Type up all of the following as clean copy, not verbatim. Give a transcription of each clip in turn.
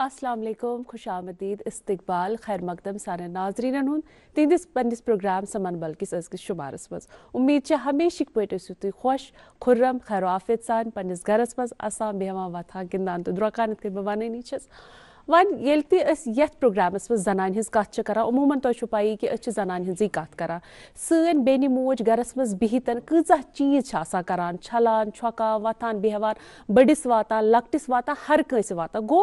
अस्सलाम वालेकुम, खुश आमदीद, इस्तकबाल, खैर मकदम सारे नाजरीन हुन तिंदिस पन्निस प्रोग्राम समन बल्किस अजकिस शुमारस मज उम्मीद हमेशा पे तुम खुश खुर्रम खैर आफियत सान पन्निस गरस मज आसान बेहवान वथान गिंदान तो द्रोकान पे बह वनानी वन ये प्रोग्रामस मज जनान हिज कत करान अमूमन तुम पई कि जनान हिज कत करान सन बेनि मोज गरस मज बिहितन कज़ा चीज करान छलान छकान वथान बेहवान बड़िस वातान लकटिस वातान हर कंस वातान गो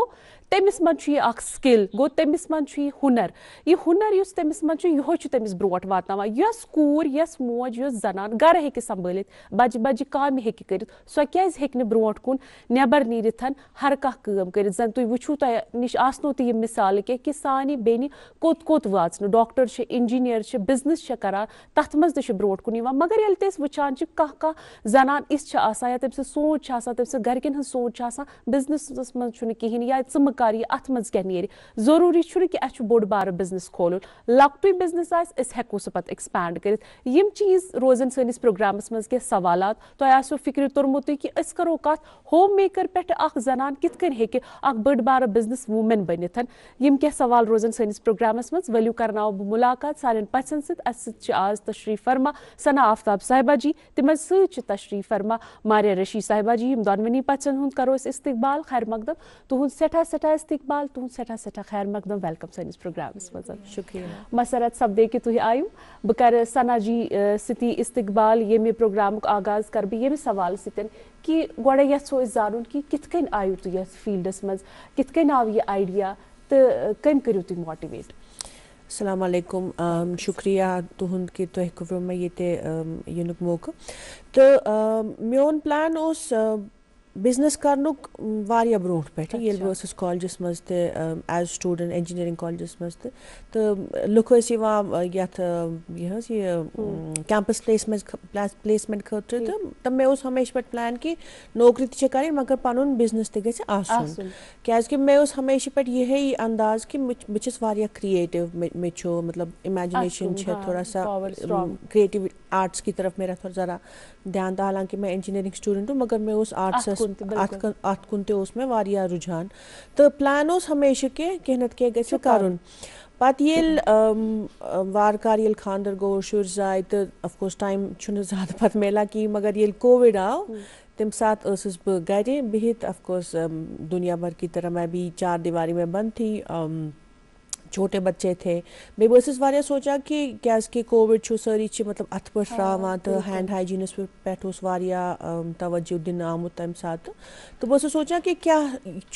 तमिस मन यह स्किल गो तमिस मन यह हुनर युस तमिस मन यो तमिस ब्रोट वातनावान यस कूर यस मोज यस जनान गर हेकि संभालित बजि बजि कामि हेकि करित सो क्याज हेकि न ब्रोट कुन नेबर नीरिथन हर कह काम करित जन तुम वुचू तय निश आसनो त मिसाल के कि सानी बेनि कोत कोत वाचन डॉक्टर छ इंजीनियर छ बिजनेस छ करान तथ मज त ब्रोट कुन यवान मगर येल तस वुचान छ कह जनान इस छ आसान या तम सोच छ आसान तम गरकन हन सोच छ आसान बिजनेस मज छु कहीं या च कर यह अत मज क्या नीर जरूरी कि अस बोड़ बार बिजनेस खोलुन लकटुय बिजनेस आस हेको सह पे एक्सपैंड कर यम चीज रोजन सनिस प्रोग्रामस मज के सवाल तुम आसो फिक्र तोरमुत कि अस करो कत होम मेकर पे जनान कित कन हेके बड़ बार बिजनेस वूमेन बनित यम क्या सवाल रोजन सनिस प्रोग्रामस मज वलियो करनाओ बह मुलाकात सारे पचन सत आज तशरीफ फरमा सना आफ्ताब साहिबा जी तिम तशरीफ फरमा मारिया रशीद साहिबा जी यम दोनवनी पचन हुंद करो इस्तकबाल खैर मकदम तुहद सठा सठा इस्तकबाल तुहद सठा सठा खैर मकदम वेलकम सनिस प्रोग्रामस मज शुक्रिया मसरत सपदे कि तुह आयु बह कर सना जी सती इस्तकबाल ये प्रोग्राम आगाज कर बह ये सवाल सतन कि गोड़े यो जान कि कित कन आयु तुह यथ फील्डस मज कित कन आव यह आइडिया तो कम करू तुम मोटिवेट। अस्सलाम वालेकुम, शुक्रिया तुहद कि तुह करो मे ये युनुक मौका तो मोन प्लान उस बिजनेस करनुक वारिया ब्रोट पे ये बस कॉलेजस मज एज स्टूडेंट इंजीनियरिंग कॉलेजस मज तो लुक यथ यह कैंपस प्लेसमेंट खतर तो मे हमेशा पे प्लान कि नौकरी त कर मगर पन बिजनेस त गसन क्या मे हमेशा पे यही अंदाज कि बस वारिया क्रिएटिव मे मतलब इमेजिनेशन थोड़ा सा क्रिएटिव आर्ट्स की तरफ मेरा थोड़ा ज़रा ध्यान था। हालांकि मैं इंजीनियरिंग स्टूडेंट हूँ मगर मैं उस आर्ट्स अत कुन उसमें वारिया रुझान तो प्लान हमेशा के कहनत के गए करुन पत येल वारकार येल खानदर गो शुर जाए तो अफकोर्स टाइम ज़्यादा पत मिला कि मगर ये कोविड आव तम साथ बह गर बिहित अफकोर्स दुनिया भर की तरह मैं भी चार दीवारी में बंद थी, छोटे बच्चे थे बे बस वारिया सोचा कि क्या कोविड सारी मतलब अथ पे हाँ, तो हैंड हाइजीनस पे वारिया तवज्जो दिन आमुत तम साथ तो बस सोचा कि क्या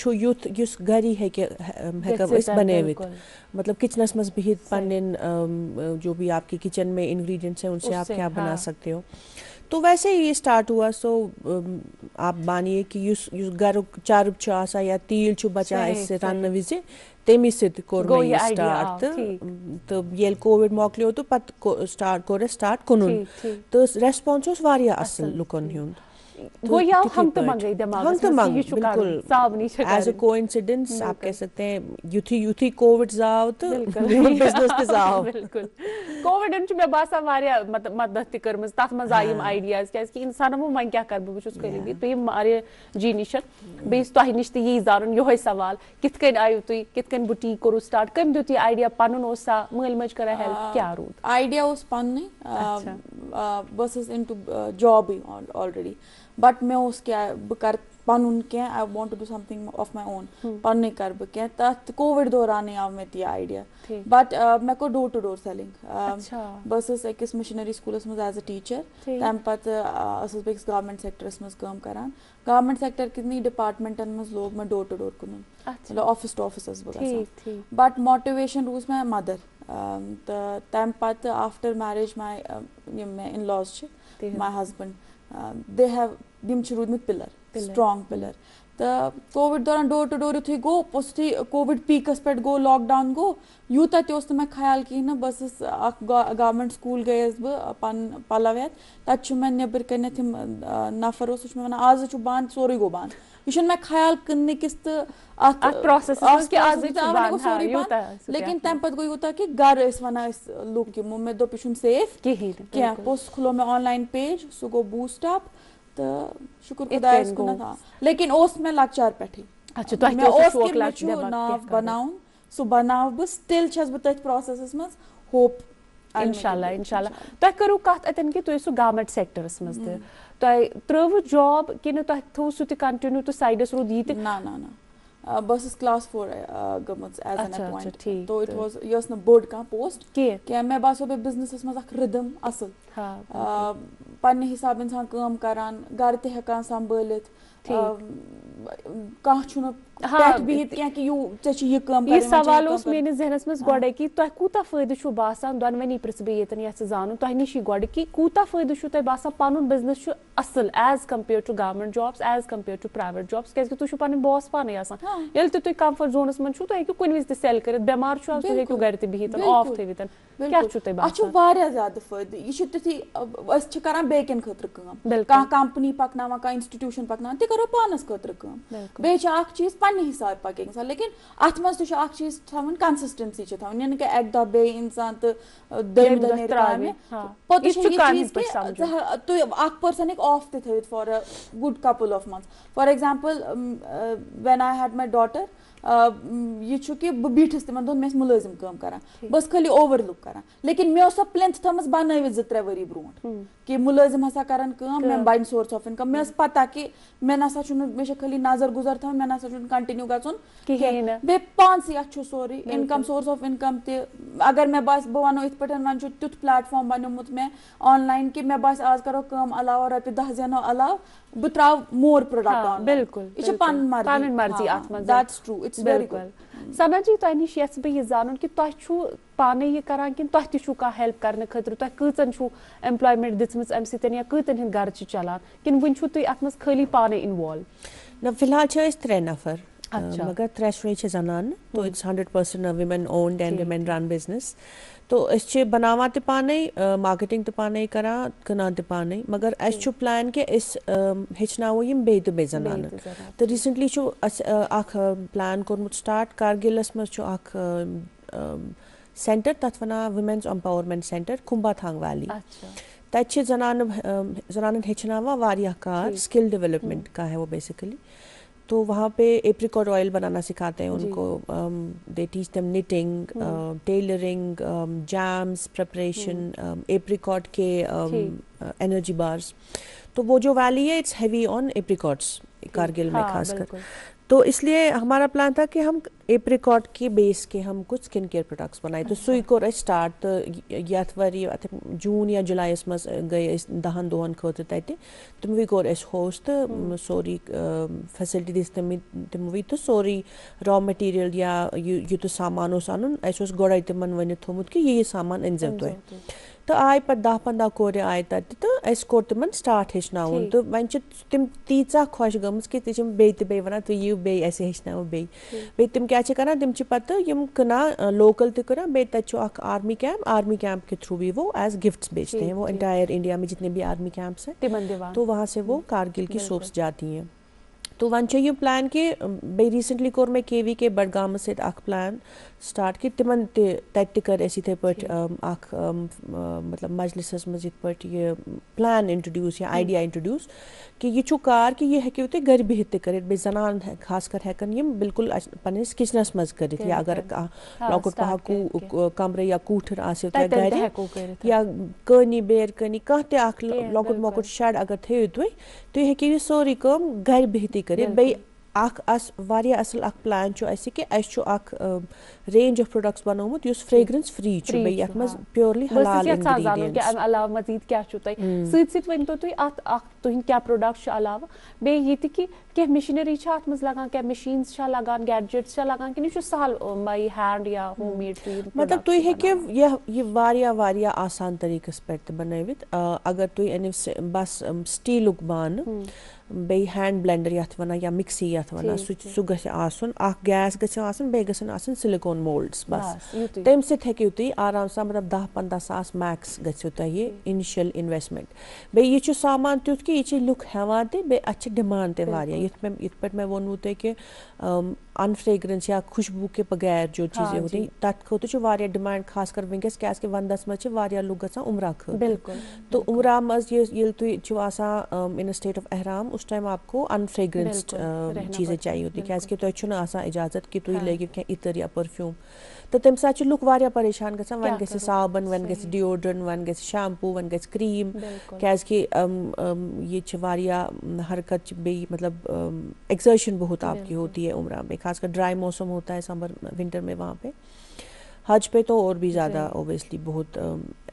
युथ युस गरी है कि बनवित मतलब किचनस मज बिहित पन्न जो भी आपके किचन में इंग्रेडिएंट्स हैं उनसे आप क्या बना सकते हो। तो वैसे ही ये स्टार्ट हुआ। सो आप मानिए कि युस गर चारुप आसा या तील छु बचा इससे रन विज तमी कोर मे स्टार्ट तो ये कोविड मोकलियो तो पत स्टार्ट कुन तो रेस्पॉन्स वारिया असल लुकन हुंद एज अ कोइंसिडेंस आप कह सकते हैं यूथी कोविड जाव तो बिजनेस जाव बिल्कुल कोविड मे बासा वारिया मदद त करम तथ मज आय आइडियाज क्या इंसान वो क्या कर बस करी तुम मारिया जी निश बेस तुह निश यी जान यो सवाल कित कन आयु तुम कित कन बुटीक करू स्टार्ट कम दुत आइडिया पन मल मज कर हेल्प क्या रूद आइडिया पन्न बस इनटू जॉब ऑलरेडी बट मे क्या बह कर पन क्या I want to do something of my own पन कर बह क्या तथ कोविड दौरान आव मे यह आइडिया बट मे को डोर टू डोर सेलिंग बस अकिस मिशनरी स्कूलस मज एज अ टीचर तम पत बेस गवर्नमेंट सेक्टरस मज काम करान गवर्नमेंट सेक्टर कितनी डिपार्टमेंटन मज लोग मैं डोर टू डोर कुन मतलब office to office but motivation रूज मैं मदर तो तम पत after marriage my in laws my husband they have दिम रूदमित पिलर स्ट्रॉन्ग पिलर तो कोविड दौरान door to door you go COVID पीकस पे गो लॉकडाउन गो यूता तो मैं ख्याल कहीं ना बस गवर्नमेंट स्कूल गयस बह पन पलव हेत तत मे नबर कन नफर मे वन आज बंद सोरे गो बंद यह मे ख्याल क्लिनिकस तो लेकिन तम पे गो यूता कि गर वन लुक यमो मे दोप यह सेफ क्या पोस्ट खुलो मे ऑनलाइन पेज सह गो बूस्ट अप तो शुक्र खुदायस कुन था लेकिन मे लकचार पे अच्छा तो मैं ओस कि मैं छु नाव बनाउन सो बनाव ब स्टिल छस ब तथ प्रोसेसस मज होप इंशाल्लाह इंशाल्लाह तो करू कत अतन कि तुय सु गवर्नमेंट सेक्टरस मज त तो त्रव जॉब कि न तो थो सु त कंटिन्यू तो साइडस रोद यीत ना ना ना बस क्लास 4 गमत एज एन अच्छा अपॉइंट तो इट वाज यस न बोर्ड का पोस्ट के मैं बासो बे बिजनेस मज अख रिदम असल हां पन्ने हिसाब इंसान काम करान घर ते हेकान संभालित कह छुन पेट बिहित क्या कि यू चे ये काम ये सवाल उस मेन जहनस मज गोडे कि तह कूता फायदा छु बासान दोनवनी प्रस बे यतन यस जानू तह निश गोडे कि कूता फायदा छु तह बासान पनुन बिजनेस छु असल as compare to government jobs as compare to private jobs कैसे तु छु पन बॉस पाने आसान यल तु कंफर्ट जोनस मन छु तह कुन विज सेल कर बेमार छु तु हेकु घर ते बिहित ऑफ थे वितन क्या छु तह बासान अच्छु वारिया ज्यादा फायदा ये छु तथि अस छ करान बेकन खतर काम का कंपनी पकनावा का इंस्टीट्यूशन पकनावा ते करो पानस खतर काम बे छ अख चीज पन्ने हिसाब पके लेकिन अत मज तुझ अख चीज थवन कंसिस्टेंसी छ थवन यानी कि एक दो बे इंसान तो दम दने त्रावे पत छ ये चीज के तु अख पर्सन एक ऑफ ते थवित for a good couple of months for example when I had my daughter ये छु कि ब बीठस तिमन दोन मेस मुलाजिम काम करा बस खाली ओवरलुक करा लेकिन मे ओस प्लेंथ थमस बनावित 2-3 वरी ब्रोट कि मुलाजिम हसा करन काम मे बाइन सोर्स ऑफ इनकम मे पता कि मे नसा छु मे छ खाली नजर गुजर था मे नसा छु कंटिन्यू गचुन कि बे पांच या छु sorry income source of income ते अगर मे बस ब वनो इत पटन वन छु तुत प्लेटफॉर्म बनमुत मे ऑनलाइन कि मे बस आज करो काम अलावा रपि 10 जनो अलाव ब त्राव मोर प्रोडक्ट ऑन बिल्कुल इच पन मर्जी आत्मा that's true it's very good समझी तो निश यस बे ये जानन कि तह छु पाने ये करान कि तह छु का हेल्प करने खतर तह कचन छु एम्प्लॉयमेंट दिसमस एम सितन या कतन हिन घर छु चलान किन वन छु तुय अतमस खाली पाने इन्वॉल्व न फिलहाल छ इस 3 नफर मगर 3 छ जनान तो it's 100% women owned and women run business तो इस चे बनावा ते पाने मार्केटिंग ते पाने करा कना ते पाने मगर अस छु प्लान के इस हेचनाव यम बे ते जनान तो रिसेंटली छु अख प्लान कोरमुत स्टार्ट कारगिलस मस छु अख सेंटर तथ वना वुमेन्स एम्पावरमेंट सेंटर कुंभा थांग वैली तत जनान हेचनावा वारिया कार स्किल डेवलपमेंट का है वो बेसिकली तो वहाँ पे एप्रिकॉट ऑयल बनाना सिखाते हैं उनको they teach them knitting tailoring jams preparation apricot के एनर्जी बार्स तो वो जो वैली है it's heavy on apricots Kargil में खासकर तो इसलिए हमारा प्लान था कि हम एप्रिकॉट के बेस के हम कुछ स्किन केयर प्रोडक्ट्स बनाए तो सुई को स्टार्ट यथ वरी जून या जुलाई मज गए 10 दोहन खतर तत तम वी कोर अस होस्ट सोरी फैसिलिटी दिस तम वी तो सोरी रॉ मटेरियल या युत सामान अन अस गोड़े तिमन वन थोमुत कि ये सामान अनजो तुम तो आय पे 10-15 कोर आय तत तो अस कोर तिमन स्टार्ट हेचनाउन तो वन तिम तीचा खुश गमस कि तिम बे वन तो यू बे ऐसे हेचनाव बे तिम क्या करा तिम पत्त यम कना लोकल ते करा बे तत आर्मी कैंप के थ्रू भी वो एज गिफ्ट्स बेचते हैं वो एंटायर इंडिया में जितने भी आर्मी कैंप्स हैं तो वहाँ से वो कारगिल की सोप्स जाती हैं तो वन ये प्लान कि बे रिसेंटली कोर मैं केवी के बडगाम से अख प्लान स्टार्ट कि तिमन तत कर इथे पट अख मतलब मजलिसस मज इत ये प्लान इंट्रोड्यूस या आइडिया इंट्रोड्यूस कि ये छु कार कि ये हेकियो ते घर बिहित कर बे जनान खासकर हेकन यम बिल्कुल पन्निस किचनस मज कर या अगर लॉकट पहा कु कमरे या कूठर आसे त घर या कनी बेर कनी कहते अख लॉकट मॉकट शेड अगर थे तो हेकियो सोरी कम घर बिहित कर बे अख अस वारिया असल अख प्लान छु ऐसे कि अस छु अख रेंज ऑफ प्रोडक्ट्स बनोमुत युस फ्रेग्रेंस फ्री छु बे यत मज प्योरली हलाल इंग्रेडिएंट्स के अलावा मजीद क्या छु तय सित वन तो अत अख तुहिन क्या प्रोडक्ट्स अलावा बे ये कि क्या मशीनरी छ अत मज लगान क्या मशीन्स छ लगान गैजेट्स छ लगान कि छु सहल बाय हैंड या होममेड मतलब तुय हे के ये वारिया आसान तरीकस पेट बनवित अगर तुय अन बस स्टीलुक बान बे हैंड ब्लेंडर यथ वना या मिक्सी यथ वना सु गछ आसन अख गैस गछ आसन बे गछन आसन सिलिकॉन मोल्ड्स बस तम से हेकियो तुय आराम से मतलब 10-15 सास मैक्स गछो तुय इनिशियल इन्वेस्टमेंट बे ये छु सामान तुत कि ये लुक हेवा ते बे अच्छे डिमांड ते वारिया इत पे मैं वोनु ते कि अनफ्रेग्रेंस या खुशबू के बगैर जो चीज़ें होती हैं तथ खतर वारिया डिमांड खास कर वनकस क्या वंदस मज वारिया लुक गसान उमरा खतर बिल्कुल तो उमरा मज ये तुम आसान इन स्टेट ऑफ एहराम उस टाइम आपको अनफ्रेग्रेंस्ड चीज़ें चाहिए होती क्या तुम आसान इजाजत कि तुम लगे क्या इतर या परफ्यूम तो तम सात लुक वारिया परेशान गसान वन गस साबन वन गस डिओड्रेंट वन गस शैम्पू वन गस क्रीम क्या ये वारिया हरकत बे मतलब एक्सर्शन बहुत आपकी होती है उम्रा में, खासकर ड्राई मौसम होता है समर विंटर में वहाँ पे। हज पे तो और भी ज़्यादा ओबियसली बहुत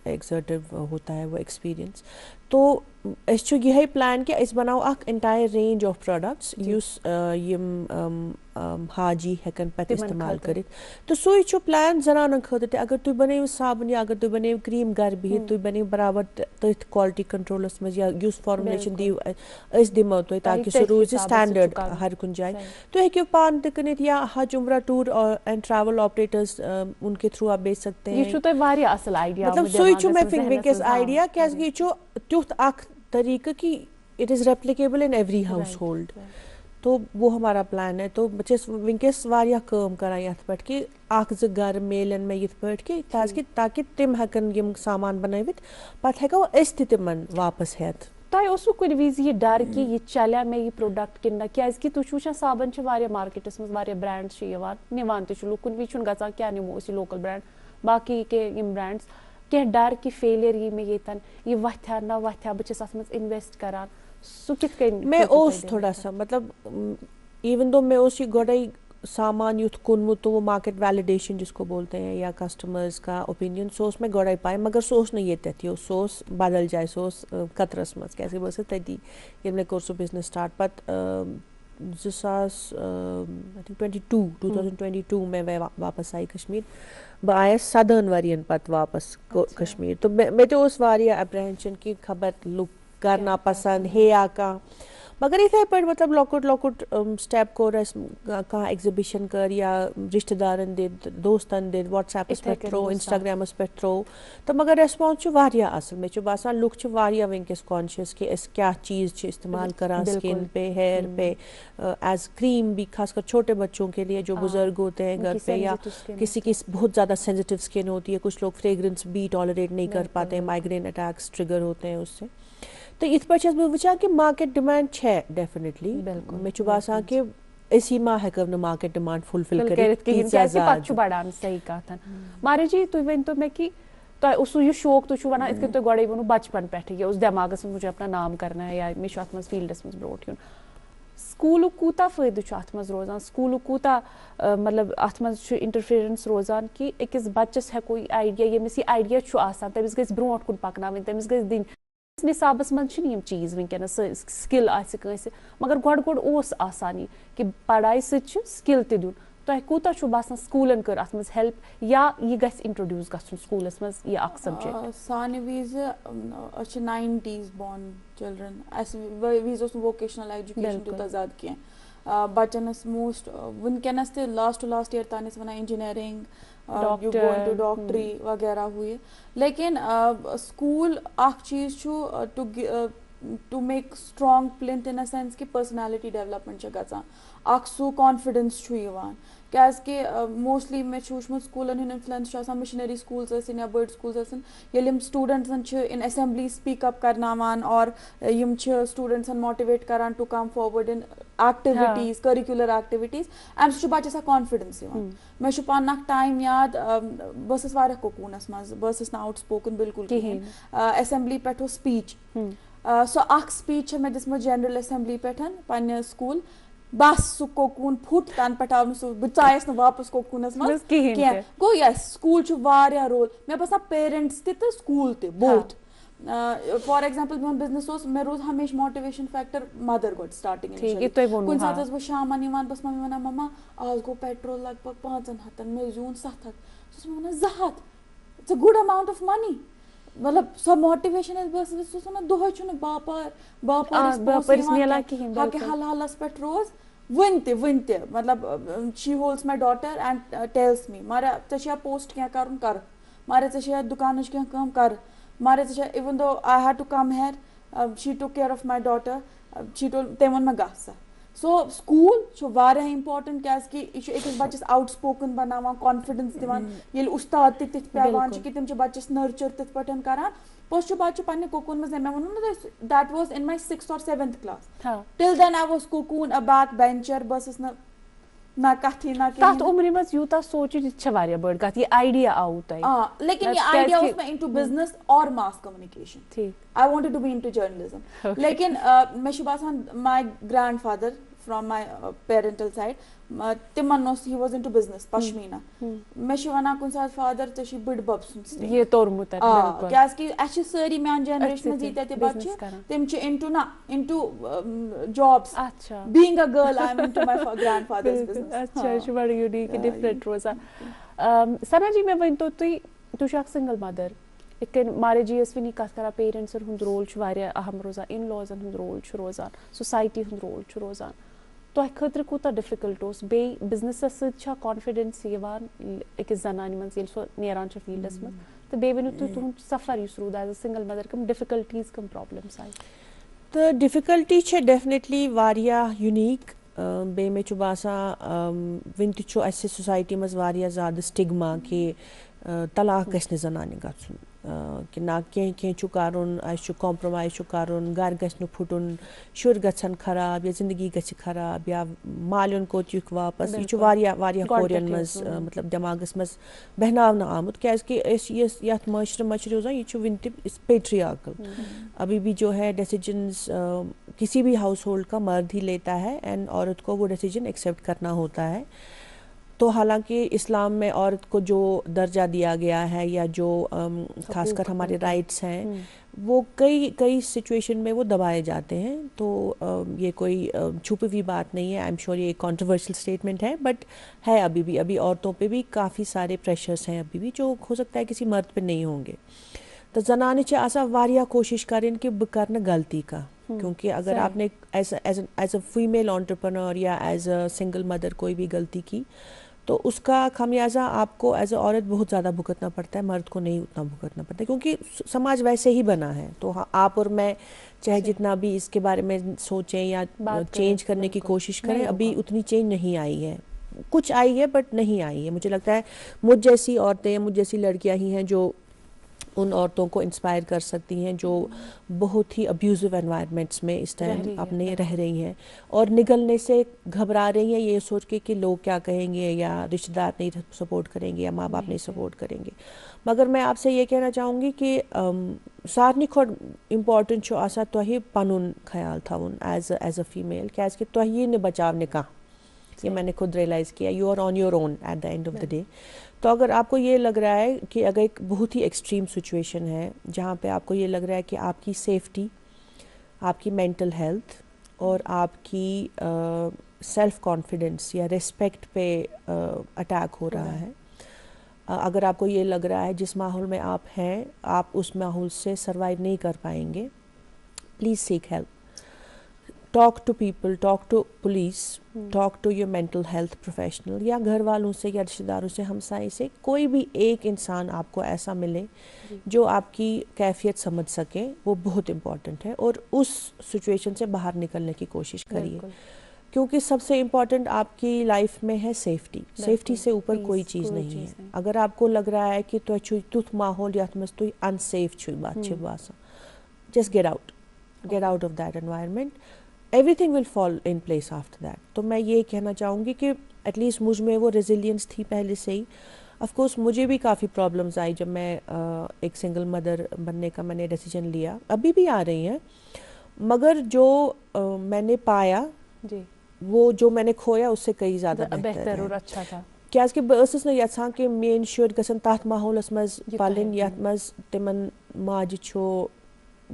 एक्सर्टिव होता है वो एक्सपीरियंस। तो यही प्लान कि इस बनाओ अख एंटायर रेंज ऑफ प्रोडक्ट्स युस यम हाजी हेकन पे इस्तेमाल कर तो सो प्लान जनान खत अगर तुम बनो साबन या अगर तुम बनो क्रीम घर बिहित तुम बनो बराबर तथ क्वालिटी कंट्रोलस मज या युस फॉर्मुलेशन दिव दिमो तुम ताकि सो रोज स्टैंडर्ड हर कुन जाए तो हेक्यो पान तकनित या हज उम्रा टूर एंड ट्रैवल ऑपरेटर्स उनके थ्रू आप बेच सकते हैं। मतलब सो मैं विंकस आइडिया क्या तुथ अख तरीका कि it is replicable in every house hold. तो वो हमारा प्लान है। तो बच्चे विंकस वारिया काम करान यथ पे कि अख ज घर मेलन में यथ पे कि ताकि तिम हेकन यम सामान बनवित पत हेको अस तिमन वापस हेत। तुम कुछ विज ये डर कि ये चलिया मे ये प्रोडक्ट कि ना क्या तुम वुचान साबन मार्केटस मज ब्रांड्स निवान लुक कुन विज गसान क्या निमो लोकल ब्रांड बाकी के यम ब्रांड्स क्या डर कि फेलियर ये मे येतन ये वथ्या ना वथ्या बस अत मज इन्वेस्ट करान सु कित मैं थोड़ा सा मतलब इवन दो मैं ये गोड़े सामान युथ कुनमुत तो वो मार्केट वैलिडेशन जिसको बोलते हैं या कस्टमर्स का ओपिनियन सोस में गोड़े पाए मगर सोस नहीं ये तथ्यो सोस बदल जाए सोस कतरस मज कैसे बस तथी ये मैं कोर्सो बिजनेस स्टार्ट पत 2022 में मैं वापस आई कश्मीर बह आयस सदर्न वरियन पत वापस कश्मीर। तो मैं तो उस वारिया अप्रहेंशन की खबर लुक करना पसंद है या का मगर इथे पे मतलब लॉकुट लॉकुट स्टेप को कहाँ एग्जिबिशन कर या रिश्तेदारन दे दोस्तन दे व्हाट्सएप पे थ्रो इंस्टाग्राम पे थ्रो तो मगर रेस्पॉन्स वारिया असल में बासान लुक वारिया विंकस कॉन्शियस कि क्या चीज़ इस्तेमाल करा स्किन पे हेयर पे एज क्रीम भी खासकर छोटे बच्चों के लिए जो बुजुर्ग होते हैं घर पे या किसी की बहुत ज़्यादा सेंसिटिव स्किन होती है कुछ लोग फ्रेग्रेंस भी टॉलरेट नहीं कर पाते हैं माइग्रेन अटैक्स ट्रिगर होते हैं उससे। तो इत पे वुचान कि मार्केट डिमांड है डेफिनेटली मे बासान कि इसी मा हेको न मार्केट डिमांड फुलफिल बढ़ान सही कथ मारे जी तुम वन तो मैं कि यह शौक तुम वन इत तुम गोड़े वो बचपन पे ये दिमागस मुझे अपना नाम करना है या मे अत मज फील्डस मज ब्रोट यून स्कूल कूता फायदे अत मज रोजान स्कूल कूता मतलब अत मज इंटरफेरेंस रोजान कि अकिस बच्चस हेको आइडिया यमिस ये आइडिया आसान तमिस गज ब्रोट कुन पकनावन तमिस गज दिन निसाबस मज चीज़ वनकस स्किल आस मगर गोड़ आसानी कि पढ़ाई स्किल त दिन तुम कूता बासान स्कूलन कर अत मज हेल्प या यह गस इंट्रोड्यूस गन स्कूलस मज यह अख सब्जेक्ट सान विज 90s born चिल्ड्रन विज वोकेशनल एजुकेशन तूत ज्यादा कह बचन मोस्ट वनकस लास्ट लास्ट ईयर तान one engineering you go into डॉक्टरी वगैरह हुए लेकिन स्कूल अख चीज to make strong plinth in a sense कि पर्सनैलिटी डेवलपमेंट गसान अख सू कॉन्फिडेंस क्या मोस्टली मे वुचमुत स्कूलन हूं इन्फ्लुएंस मिशनरी स्कूल्स या बड़ स्कूल्स ये स्टूडेंट्सन इन असेंबली स्पीक अप करनावान और यम स्टूडेंट्सन मोटिवेट करान to come forward in activities curricular activities अम सह बच्चस कॉन्फिडेंस मे पान टाइम याद बस कोकूनस मज बस आउट स्पोकन बिल्कुल असेंबली पे स्पीच सो अख स्पीच मे दिसम जनरल असेंबली पे पे स्कूल बस सह कोकून फुट तन पे आव सह बस वापस कोकूनस मज कह गो यस स्कूल रोल मे बसान पेरेंट्स तो स्कूल त बोथ फॉर एग्जाम्पल मोन बिजनेस मे रोज हमेशा मोटिवेशन फैक्टर मदर गोड स्टार्टिंग कुन सात बह शामन बस मम्मी वन मम्मा आज गो पेट्रोल लगभग 500 मे जून 700 one 200 it's a good amount of money मतलब सो मोटिवेशन बस वन दोह बाप हल हलस पे रोज वन मतलब she holds my daughter and tells me मारे ऐ पोस्ट क्या कर मारे ऐ दुकान क्या कर मारे even though I had to come here she took care of my daughter she told तम वो मे ग सो स्कूल छ वारियाह इम्पोर्टेंट क्याजकि यह छ अकिस बच्चस आउटस्पोकन बनावान कॉन्फिडेंस दिवान येल उस्ताद ते तिथ पेवान छ कि तिम छ बच्चस नर्चर तिथ पठन करान पोस्ट बच्चे पन्ने कोकून में मैं वनु ना that was in my 6th और 7th class till then I was cocoon a backbencher बस ना कथी ना के तत उम्र में यूता सोच वारिया बड़ कथ ये आइडिया आउ तय लेकिन ये आइडिया वाज मैं इनटू बिजनेस और मास कम्युनिकेशन ठीक I wanted to be into journalism लेकिन मैं शुबासान my grandfather from my parental side तिमन he was into business pashmina मैं वना कुन साथ फादर ते बड़ बब सुन ये तोरमुत क्याज कि अश सारी मान जनरेशन में जीते बच्चे तिम छ इनटू ना इनटू जॉब्स अच्छा being a girl I am into my grandfathers business अच्छा श बड़ यूनिक डिफरेंट रोजा सना जी मैं वन तो तु सिंगल मदर एक मारे जीएस भी कत कर पेरेंट्स हुंद रोल अहम रोजान इन लॉजन हुंद रोल रोजान सोसाइटी हुंद रोल रोजान तो खतर कूता डिफिकल्ट बे बिजनेस सह कॉन्फिडेंस अकिस जनान मन सो नेरान फील्डस मज तो बे वन तुम सफर रूद as a single mother come difficulties come problems आई तो डिफिकल्टी डेफिनेटली वारियाह यूनिक बे में बासान वन तह सोसाइटी मज ज़्यादा स्टिग्मा कि तलाक गश्न जनानि गछुन कि ना कह करुन कॉम्प्रोमाइज करुन घर गश्न फुटुन शुर गछन खराब या जिंदगी गछ खराब या मालियन कोत युक वापस यह वारियाह कोरियन मज मतलब दिमागस मज बहनावना आमुत क्याजकि यथ माशरे मज रोजान यह वन पेट्रियार्कल अभी भी जो है डिसीजंस किसी भी हाउस होल्ड का मर्द ही लेता है एंड औरत को वो डिसीजन एक्सेप्ट करना होता है। तो हालांकि इस्लाम में औरत को जो दर्जा दिया गया है या जो खासकर हमारे राइट्स हैं वो कई सिचुएशन में वो दबाए जाते हैं। तो ये कोई छुपी हुई बात नहीं है। आई एम श्योर ये कंट्रोवर्शियल स्टेटमेंट है बट है अभी औरतों पे भी काफ़ी सारे प्रेशर्स हैं अभी भी जो हो सकता है किसी मर्द पे नहीं होंगे। तो जनाने चे आसा वारिया कोशिश करें कि बह कर गलती का, क्योंकि अगर आपने एज अ फीमेल एंटरप्रेन्योर या एज अ सिंगल मदर कोई भी गलती की तो उसका खमियाजा आपको एज अ औरत बहुत ज़्यादा भुगतना पड़ता है, मर्द को नहीं उतना भुगतना पड़ता है क्योंकि समाज वैसे ही बना है। तो आप और मैं चाहे जितना भी इसके बारे में सोचें या चेंज करने की कोशिश करें अभी उतनी चेंज नहीं आई है। कुछ आई है बट नहीं आई है। मुझे लगता है मुझ जैसी औरतें मुझ जैसी लड़कियां ही हैं जो उन औरतों को इंस्पायर कर सकती हैं जो बहुत ही अब्यूजिव एनवायरनमेंट्स में इस टाइम अपने रह रही हैं और निकलने से घबरा रही हैं ये सोच के कि लोग क्या कहेंगे या रिश्तेदार नहीं सपोर्ट करेंगे या माँ बाप नहीं सपोर्ट करेंगे। मगर मैं आपसे ये कहना चाहूँगी कि सारनी खोट इम्पॉर्टेंट आसा तुही पनुन ख्याल थवन एज अ फीमेल क्याजकि तुही ने बचाव कह ये मैंने खुद रियलाइज़ किया। You are on your own at the end of the day. तो अगर आपको ये लग रहा है कि अगर एक बहुत ही एक्सट्रीम सिचुएशन है जहाँ पे आपको ये लग रहा है कि आपकी सेफ्टी, आपकी मेंटल हेल्थ और आपकी सेल्फ कॉन्फिडेंस या रिस्पेक्ट पे अटैक हो रहा है, अगर आपको ये लग रहा है जिस माहौल में आप हैं आप उस माहौल से सर्वाइव नहीं कर पाएंगे, please seek help. Talk to people, talk to police, talk to your mental health professional या घर वालों से या रिश्तेदारों से, हमसाए से, कोई भी एक इंसान आपको ऐसा मिले जो आपकी कैफियत समझ सके, वो बहुत इम्पॉर्टेंट है। और उस सिचुएशन से बाहर निकलने की कोशिश करिए क्योंकि सबसे इम्पॉर्टेंट आपकी लाइफ में है सेफ्टी। सेफ्टी से ऊपर कोई चीज़ नहीं है। अगर आपको लग रहा है कि तुथ माहौल या तुम अनसेफ छु बात just get out of that environment, everything will fall in place after that. तो मैं ये कहना चाहूँगी कि एटलीस्ट मुझ में वो रेजिलियंस थी पहले से ही। ऑफ कोर्स मुझे भी काफ़ी प्रॉब्लम्स आई जब मैं एक सिंगल मदर बनने का मैंने डिसीजन लिया, अभी भी आ रही हैं, मगर जो मैंने पाया जी वो जो मैंने खोया उससे कई ज़्यादा बेहतर और अच्छा था। क्याजकि बह ësस न यछान कि मेन शुर गसन तथ माहौलस मज पालन यथ मज तिमन माज छो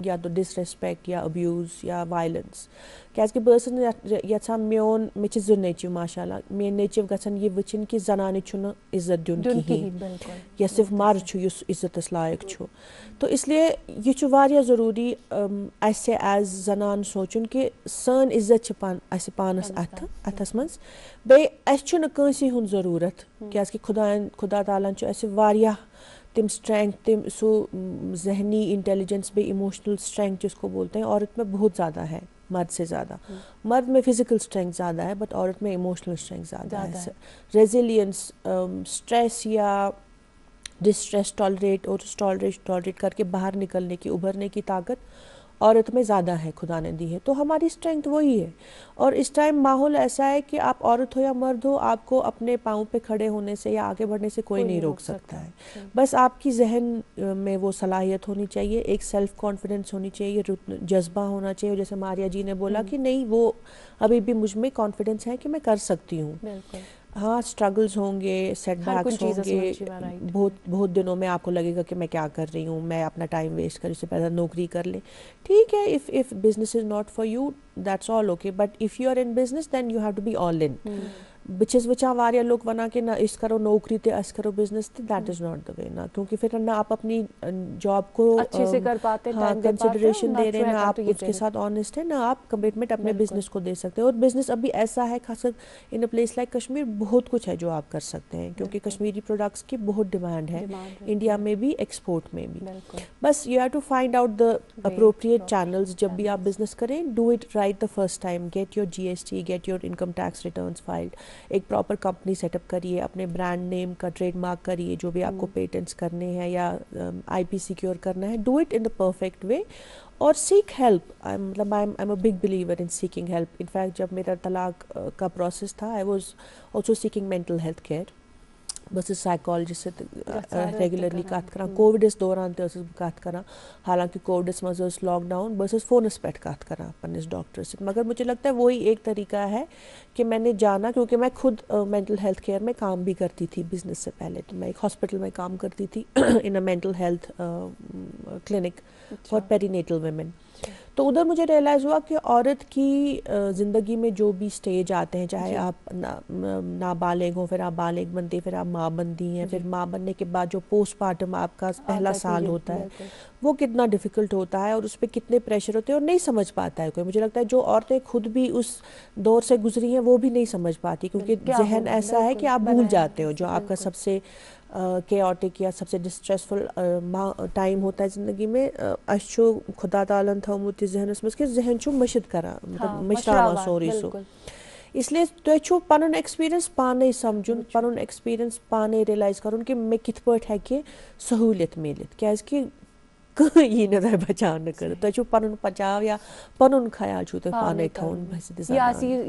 या तो डिसरेस्पेक्ट या अब्यूज़ या वायलेंस। क्याजकि बह ësस यछान मेन मे छ जुन नेचिव माशाल्लाह मे नेचिव गसन ये वचन कि जनाने छुन इज्जत दुन कहीं या सिर्फ मर्द छु युस इज्जतस लायक छु। तो इसलिए ये छु वारिया ज़रूरी ऐसे एज जनान सोचुन कि सन इज्जत छ पानस अथस मज बे अस छुन कंसी हुन ज़रूरत क्याजकि खुदा ताला छु ऐसे वारिया तिम स्ट्रेंथ तिम सो जहनी इंटेलिजेंस बे इमोशनल स्ट्रेंथ जिसको बोलते हैं औरत में बहुत ज़्यादा है। मर्द से ज़्यादा। मर्द में फिजिकल स्ट्रेंथ ज़्यादा है बट औरत में इमोशनल स्ट्रेंथ ज़्यादा है। रेजिलियंस, स्ट्रेस या डिस्ट्रेस टॉलरेट करके बाहर निकलने की, उभरने की ताकत औरत में ज़्यादा है, खुदा ने दी है। तो हमारी स्ट्रेंथ वही है। और इस टाइम माहौल ऐसा है कि आप औरत हो या मर्द हो, आपको अपने पाँव पे खड़े होने से या आगे बढ़ने से कोई नहीं रोक सकता है। बस आपकी जहन में वो सलाहियत होनी चाहिए, एक सेल्फ कॉन्फिडेंस होनी चाहिए, जज्बा होना चाहिए। जैसे मारिया जी ने बोला कि नहीं, वो अभी भी मुझ में कॉन्फिडेंस है कि मैं कर सकती हूँ। हाँ, स्ट्रगल्स होंगे, सेटबैक्स होंगे, बहुत दिनों में आपको लगेगा कि मैं क्या कर रही हूँ, मैं अपना टाइम वेस्ट कर, इससे पहले नौकरी कर ले। ठीक है, if business is not for you, that's all okay, but if you are in business then you have to be all in. बिचस वचा वारिया लोग वना के ना इस करो नौकरी ते अस करो बिजनेस ते, that is not the way ना, क्योंकि फिर ना आप अपनी जॉब को अच्छे से कर पाते, हाँ कंसिडरेशन दे रहे हैं, ना आप उसके साथ ऑनेस्ट है, ना आप कमिटमेंट अपने बिजनेस को दे सकते हैं। और बिजनेस अभी ऐसा है, खासकर इन अ प्लेस लाइक कश्मीर, बहुत कुछ है जो आप कर सकते हैं, क्योंकि कश्मीरी प्रोडक्ट्स की बहुत डिमांड है, इंडिया में भी, एक्सपोर्ट में भी। बस you have to find out the appropriate channels. जब भी आप बिजनेस करें, do it right the first time, get your GST, get your income tax returns filed, एक प्रॉपर कंपनी सेटअप करिए, अपने ब्रांड नेम का ट्रेडमार्क करिए, जो भी आपको पेटेंट्स करने हैं या IP सिक्योर करना है, do it in the perfect way. और seek help. I am a big believer in seeking help. In fact जब मेरा तलाक का प्रोसेस था, I was also seeking mental health care. बस साइकोलॉजिस्ट से रेगुलरली कत कर, कोविडस दौरान तस कत कर, हालांकि कोविडस मज लॉकडाउन, बस फोनस पे कत कर पन्निस डॉक्टर से। मगर मुझे लगता है वही एक तरीका है कि मैंने जाना, क्योंकि मैं खुद मेंटल हेल्थ केयर में काम भी करती थी बिजनेस से पहले। तो मैं एक हॉस्पिटल में काम करती थी in a mental health clinic for perinatal women. तो उधर मुझे रियलाइज़ हुआ कि औरत की ज़िंदगी में जो भी स्टेज आते हैं, चाहे आप नाबालिग हो, फिर आप बालिग बनती, फिर आप माँ बनती हैं, फिर माँ बनने के बाद जो पोस्टमार्टम आपका पहला साल होता है, वो कितना डिफ़िकल्ट होता है और उस पर कितने प्रेशर होते हैं और नहीं समझ पाता है कोई। मुझे लगता है जो औरतें खुद भी उस दौर से गुजरी हैं वो भी नहीं समझ पाती, क्योंकि जहन ऐसा है कि आप भूल जाते हो जो आपका सबसे केओटिक या सबसे डिस्ट्रेसफुल टाइम होता है ज़िंदगी में। अच्छो खुदा तालन थोमुत जहनस मज कि जहन छो मशिद करा, मतलब मशरावा सोरी सो। इसलिए तुह पन एक्सपीरियंस पाने समझुन, पन एक्सपीरियंस पाने रियलाइज करुन कि मे कित पट है सहूलियत मिलित, क्या यी न तह बचाव कर, तुह पन बचाव या पन ख्याल छो तुह पाने थवन। या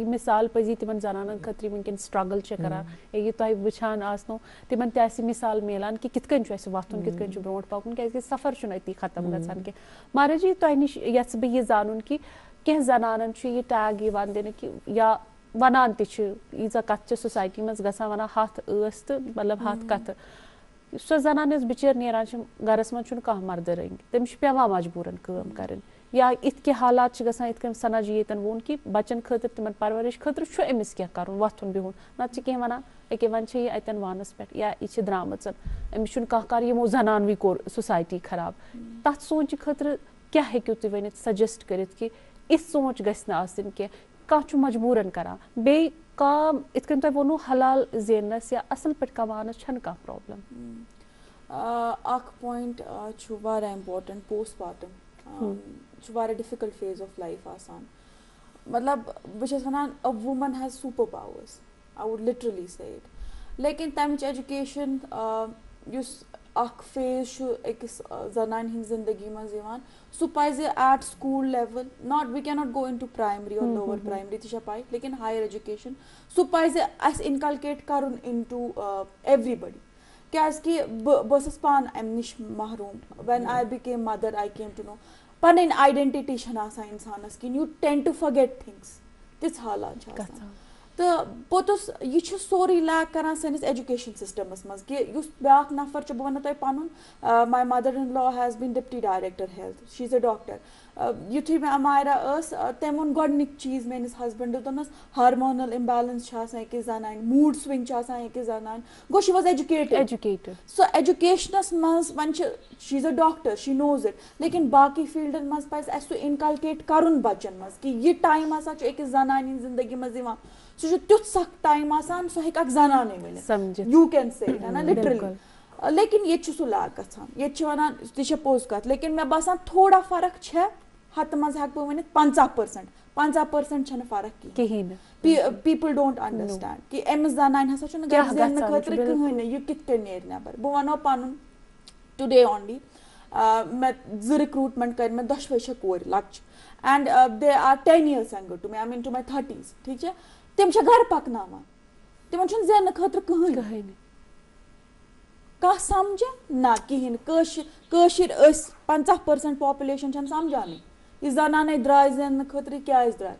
मिसाल पजी तिमन जनानन खत्री वनकन स्ट्रगल करा, ये तुह वुछान आसनो तिमन ते मिसाल मिलान कि कित कन वथुन, कित कन ब्रोट पकुन, क्या सफर अति खत्म गछान के। मारा जी तुह निश यस बह यह जानून कि कह जनानन यह टैग यवान दिन कि या वनान तीजा कत सोसाइटी मज गसान वनान हथ स तो मतलब हथ कत सो जनान बिचार नेरान गरस मज कह मर्द रंग, तमिस पेवान मजबूरन काम करन। या इत के हालात गसान इत सना जी येतन वोन कि बचन खतर तिमन परवरिश खतर अमिस क्या करुन, वथुन बिहुन नत कह वनान अके वन ये अतन वानस पे या यह द्रामच अमिस कह यमो जनानवी कोर सोसाइटी खराब। तथ सोच खतर क्या हेक्यो तुम वन सजेस्ट करित कि इस सोच गछ आसिन कि कह मजबूरन करा बे काम इत कन तुम वोनो हलाल जेनस या असल पे कमानस छन कह प्रॉब्लम। अख पॉइंट वारिया इम्पोर्टेंट, पोस्टमार्टम वारिया डिफिकल्ट फेज ऑफ लाइफ आसान। मतलब बस वनान a woman has super powers, I would literally say it, लेकिन तमिच एजुकेशन युस अख फेज अकिस जनान हिंद जिंदगी मज यवान, सु पज at school level, not we can not go into primary और लोअर प्राइमरी ती पाई, लेकिन हायर एजुकेशन सु पज अस इनकलकेट करुन इन टू एवरीबडी। क्या बस पान अम निश महरूम, when I became mother I came to know पन आइडेंटिटी इंसानस कि you tend to forget things, तिस हालात तो पोतुस यह सोरी लैक कर सैनिस एजुकेशन सिस्टमस मज कि ब्या नफर बह वन तुम पन my mother in law has been deputy director health, she is a doctor. युथु मे अमायरा तम वो गोडनिक चीज मेनिस हस्बैंड दोपनस हार्मोनल इम्बैलेंस अकिस जनान, मूड स्विंग अकिस जनान, गो शी वाज एजुकेटेड सो एजुकेशनस मज वन she is a doctor, she knows it, लेकिन बाकी फील्डन मज पज सु इनकलकेट करुन बच्चन मज कि यह टाइम अकिस जनान जिंदगी मज सह तुथ सख्त टाइम सह हेक जनाने मिल, यू कैन से है ना लिटरली। लेकिन ये सह लैक गछान, ये वनान ती पोज कत, लेकिन मे बासान थोड़ा फर्क है हत मज हेक बह वन 50%, 50% छन फर्क कहीं people don't understand कि एमस जानन हसा छन घर ज़ेन खतर कहीं ये कित के नेर नबर बो वनो पानुन today only मैं ज recruitment कर मैं 10 वर्ष कोर लक्ष and they are 10 years younger to me I'm into my 30s ठीक है तिम छ घर पकनावा तिम छन ज़ेन खतर कहीं का समझ ना कहीं कशिर 50% पॉपुलेशन छन समझानी इस जनाने द्राय ज़ेन खतर क्या इस द्राय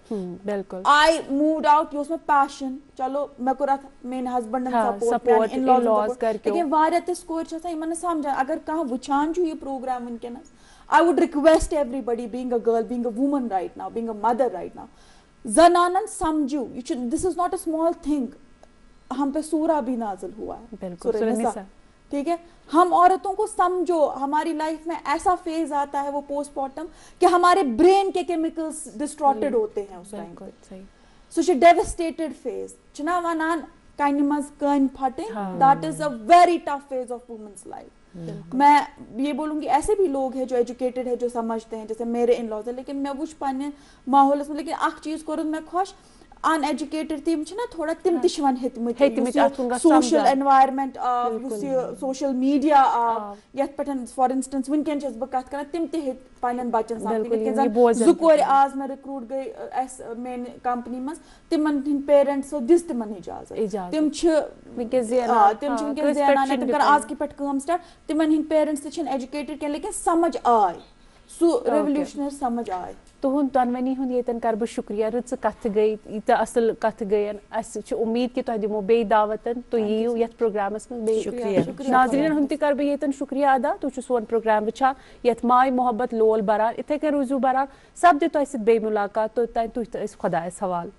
बिल्कुल I moved out ये उसमें passion चलो मैं कुरा मेन हस्बैंड support in-laws करके लेकिन वारिया ते स्कोर छसा इमन समझ अगर कहां वुचान छु ये programme वनकनस I would request everybody being a girl being a woman right now being a mother right now जनानन समझो this is not a small thing हम पे सूरा भी नाज़िल हुआ है बिल्कुल ठीक है हम औरतों को समझो हमारी लाइफ में ऐसा फेज आता है वो पोस्टमार्टम कि हमारे ब्रेन के केमिकल्स डिस्ट्रॉर्टेड होते हैं उस टाइम पे सो शी डेवास्टेटेड फेज चना वनान काइनिमस कन फटे that is a very tough phase of women's life मैं ये बोलूंगी ऐसे भी लोग हैं जो एजुकेटेड है जो समझते हैं जैसे मेरे इन लॉज है लेकिन मैं वुच पाने माहौल में लेकिन अख चीज करूँ मैं खुश uneducated team छना थोड़ा तिम तिशवन हेतमत social environment social media यत पठन for instance वनकन छस ब कत करन तिम ते पनन बचन साथ जुकोर आज मैं रिक्रूट गई एस मेन कंपनी मस तिमन हिन पेरेंट्स सो दिस तिमन इजाजत तिम छ विकस ज़ेना तिम कर आज की पट काम स्टार्ट तिमन हिन पेरेंट्स ते छन एजुकेटेड के लेकिन समझ आय सो रेवोल्यूशनरी समझ आय तुहन तनवनी हुन येतन कर बह शुक्रिया रुच कथ गई इत असल कथ गयन अस उम्मीद कि तुह दिमो बे दावतन तो यू यथ प्रोग्रामस में बे शुक्रिया नाज़रीन हुन त कर बह येतन शुक्रिया अदा तु छु सोन प्रोग्राम वचा यथ माय मोहब्बत लोल बरान इथे के रुजू बरान सब दे तो बे मुलाकात तो तु खुदा सवाल